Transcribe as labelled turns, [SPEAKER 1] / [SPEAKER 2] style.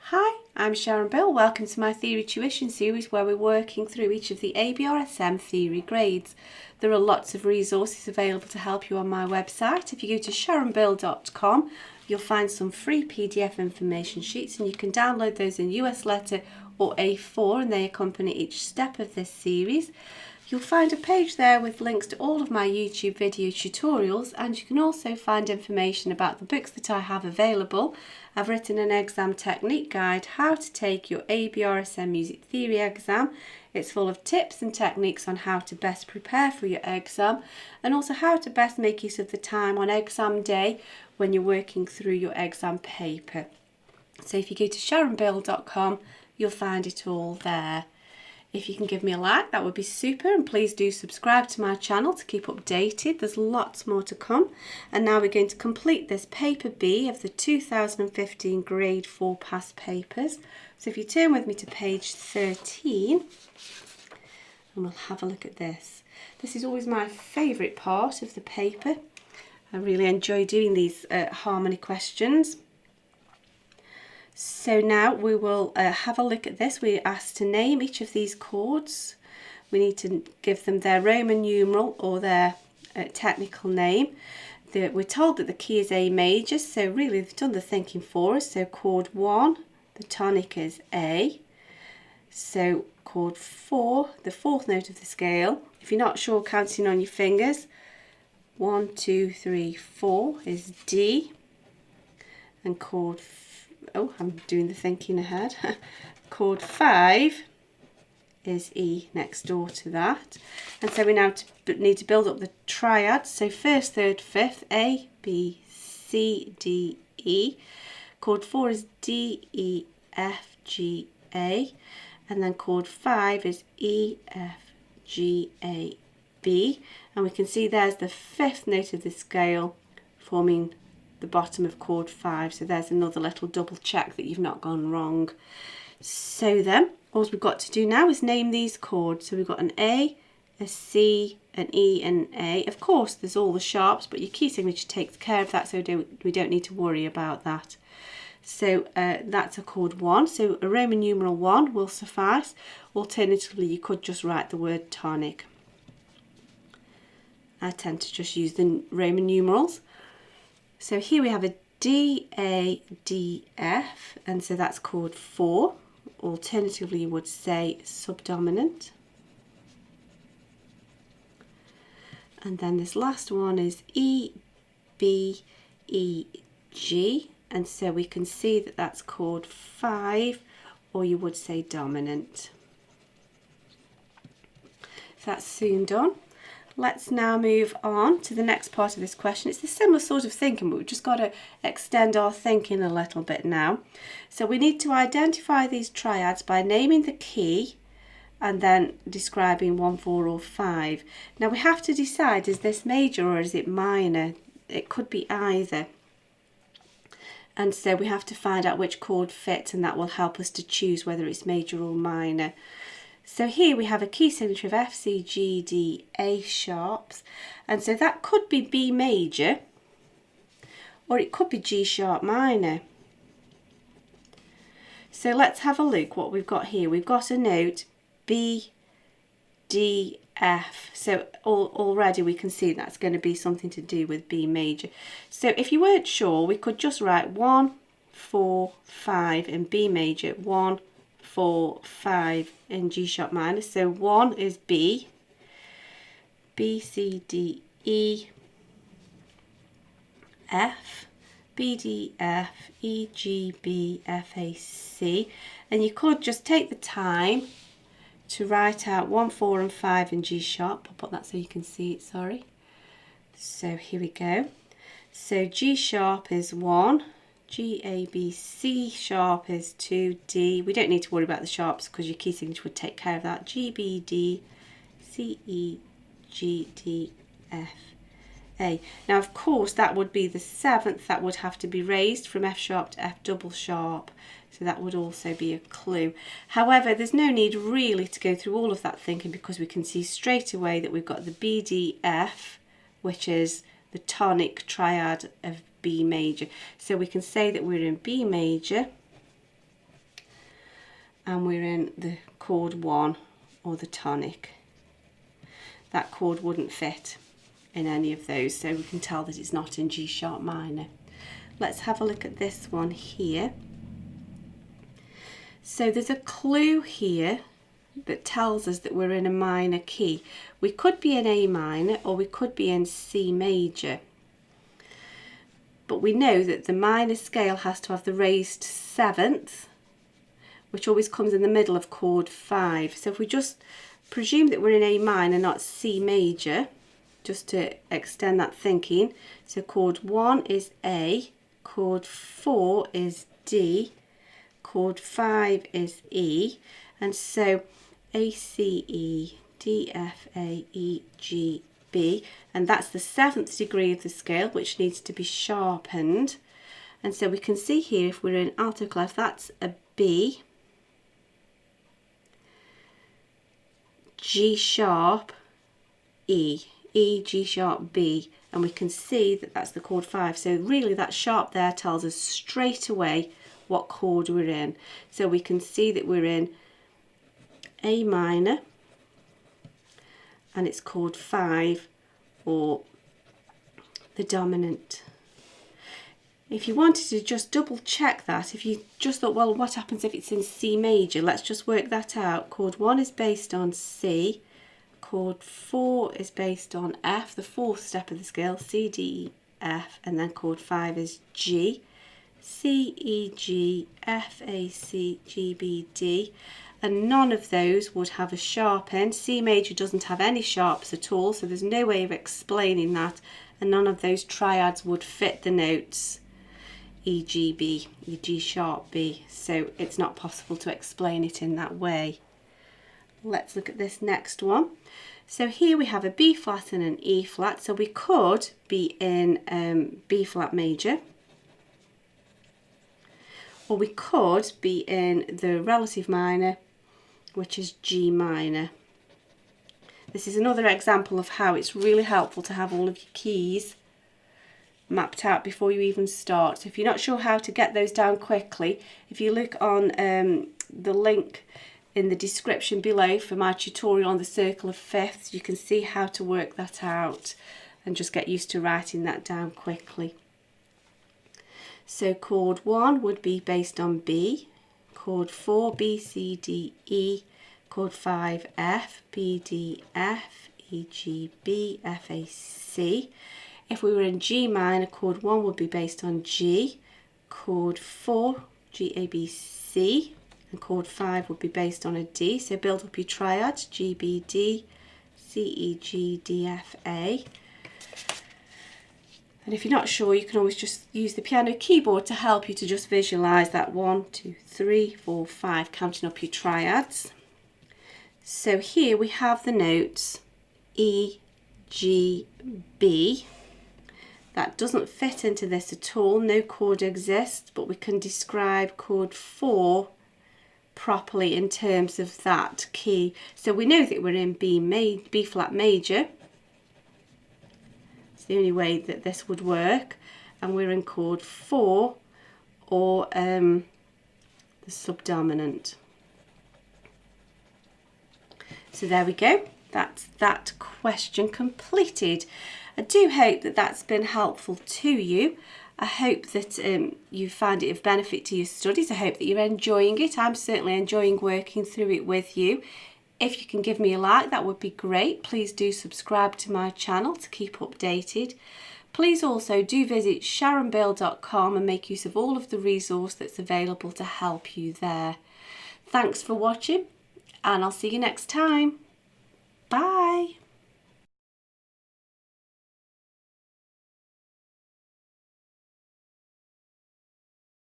[SPEAKER 1] Hi, I'm Sharon Bill. Welcome to my Theory Tuition series where we're working through each of the ABRSM theory grades. There are lots of resources available to help you on my website. If you go to sharonbill.com, you'll find some free PDF information sheets and you can download those in US letter or A4 and they accompany each step of this series. You'll find a page there with links to all of my YouTube video tutorials, and you can also find information about the books that I have available. I've written an exam technique guide, how to take your ABRSM music theory exam. It's full of tips and techniques on how to best prepare for your exam and also how to best make use of the time on exam day when you're working through your exam paper. So if you go to sharonbill.com, you'll find it all there. If you can give me a like, that would be super, and please do subscribe to my channel to keep updated. There's lots more to come. And now we're going to complete this paper B of the 2015 grade 4 past papers. So if you turn with me to page 13 and we'll have a look at this. This is always my favourite part of the paper. I really enjoy doing these harmony questions. So now we will have a look at this. We're asked to name each of these chords. We need to give them their Roman numeral or their technical name. We're told that the key is A major, so really they've done the thinking for us. So chord 1, the tonic is A. So chord 4, the fourth note of the scale. If you're not sure counting on your fingers, 1, 2, 3, 4 is D. And chord I'm doing the thinking ahead. Chord 5 is E next door to that. And so we now need to build up the triad. So first, third, fifth, A, B, C, D, E. Chord 4 is D, E, F, G, A. And then chord 5 is E, F, G, A, B. And we can see there's the fifth note of the scale forming the bottom of chord 5, so there's another little double check that you've not gone wrong. So then all we've got to do now is name these chords. So we've got an A, a C, an E and an A. Of course there's all the sharps, but your key signature takes care of that, so we don't need to worry about that. So that's a chord 1, so a Roman numeral 1 will suffice. Alternatively you could just write the word tonic. I tend to just use the Roman numerals. So here we have a D, A, D, F, and so that's chord 4. Alternatively, you would say subdominant. And then this last one is E, B, E, G, and so we can see that that's chord 5, or you would say dominant. So that's soon done. Let's now move on to the next part of this question. It's a similar sort of thinking, but we've just got to extend our thinking a little bit now. So we need to identify these triads by naming the key and then describing 1, 4 or 5. Now we have to decide, is this major or is it minor? It could be either. And so we have to find out which chord fits, and that will help us to choose whether it's major or minor. So here we have a key signature of F, C, G, D, A sharps, and so that could be B major or it could be G sharp minor. So let's have a look what we've got here. We've got a note B, D, F, so already we can see that's going to be something to do with B major. So if you weren't sure, we could just write 1, 4, 5 in B major, 1, 4, 5 in G sharp minor. So 1 is B, B, C, D, E, F, B, D, F, E, G, B, F, A, C. And you could just take the time to write out 1, 4 and 5 in G sharp. I'll put that so you can see it, sorry. So here we go. So G sharp is 1. G, A, B, C sharp is 2, D. We don't need to worry about the sharps because your key signature would take care of that. G, B, D, C, E, G, D, F, A. Now of course that would be the 7th, that would have to be raised from F sharp to F double sharp. So that would also be a clue. However, there's no need really to go through all of that thinking because we can see straight away that we've got the B, D, F, which is the tonic triad of B major. So we can say that we're in B major and we're in the chord 1 or the tonic. That chord wouldn't fit in any of those, so we can tell that it's not in G sharp minor. Let's have a look at this one here. So there's a clue here that tells us that we're in a minor key. We could be in A minor or we could be in C major. But we know that the minor scale has to have the raised 7th, which always comes in the middle of chord 5. So if we just presume that we're in A minor, not C major, just to extend that thinking. So chord 1 is A, chord 4 is D, chord 5 is E, and so A, C, E, D, F, A, E, G, B, and that's the 7th degree of the scale, which needs to be sharpened. And so we can see here, if we're in alto clef, that's a B, G sharp, E, E, G sharp, B, and we can see that that's the chord 5. So really that sharp there tells us straight away what chord we're in. So we can see that we're in A minor and it's chord 5 or the dominant. If you wanted to just double check that, if you just thought, well, what happens if it's in C major? Let's just work that out. Chord 1 is based on C, chord 4 is based on F, the 4th step of the scale, C, D, E, F, and then chord 5 is G, C, E, G, F, A, C, G, B, D, and none of those would have a sharp end. C major doesn't have any sharps at all, so there's no way of explaining that, and none of those triads would fit the notes E, G, B, E, G sharp, B, so it's not possible to explain it in that way. Let's look at this next one. So here we have a B flat and an E flat, so we could be in B flat major, or we could be in the relative minor, which is G minor. This is another example of how it's really helpful to have all of your keys mapped out before you even start. So if you're not sure how to get those down quickly, if you look on the link in the description below for my tutorial on the circle of fifths, you can see how to work that out and just get used to writing that down quickly. So chord 1 would be based on B, chord 4 B, C, D, E, chord 5 F, B, D, F, E, G, B, F, A, C. If we were in G minor, chord 1 would be based on G, chord 4 G, A, B, C, and chord 5 would be based on a D. So build up your triads, G, B, D, C, E, G, D, F, A. And if you're not sure, you can always just use the piano keyboard to help you to just visualise that 1, 2, 3, 4, 5, counting up your triads. So here we have the notes E, G, B. That doesn't fit into this at all, no chord exists, but we can describe chord 4 properly in terms of that key. So we know that we're in B flat major. It's the only way that this would work, and we're in chord 4 or the subdominant. So there we go, that's that question completed. I do hope that that's been helpful to you. I hope that you find it of benefit to your studies. I hope that you're enjoying it. I'm certainly enjoying working through it with you. If you can give me a like, that would be great. Please do subscribe to my channel to keep updated. Please also do visit sharonbale.com and make use of all of the resource that's available to help you there. Thanks for watching, and I'll see you next time.